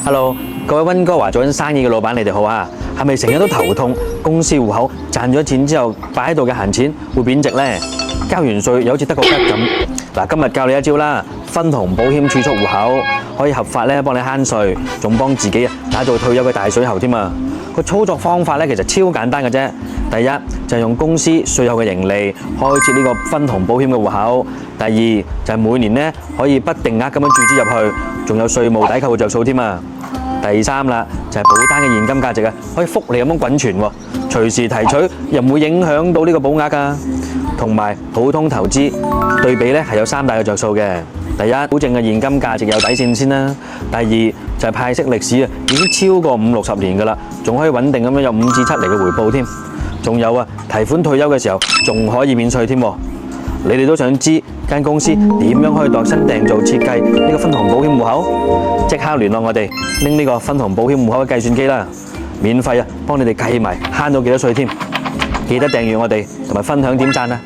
Hello， 各位溫哥華做緊生意嘅老闆，你哋好啊！係咪成日都頭痛？公司戶口賺咗錢之後擺喺度嘅閒錢會貶值呢？交完稅又好似得個吉咁。嗱，今日教你一招啦，分紅保險儲蓄戶口可以合法咧幫你慳稅，仲幫自己打造退休嘅大水喉添啊！個操作方法咧其實超簡單嘅啫。第一就係用公司稅後嘅盈利開設呢個分紅保險嘅戶口。第二就係每年咧可以不定額咁樣注資入去，仲有稅務抵扣嘅着數添啊！第三啦，就係保單嘅現金價值啊，可以複利咁樣滾存喎，隨時提取又唔會影響到呢個保額噶。同埋普通投資對比咧係有三大嘅着數嘅。第一，保證嘅現金價值有底線先啦。第二就係派息歷史啊，已經超過50-60年噶啦，仲可以穩定咁樣有5至7厘嘅回報添。仲有啊，提款退休嘅時候仲可以免稅添。你哋都想知間公司點樣可以度身訂造設計呢個分紅保險戶口？即刻聯絡我哋，拎呢個分紅保險戶口嘅計算機啦，免費啊，幫你哋計埋慳到幾多稅添。記得訂閱我哋同埋分享點讚啊！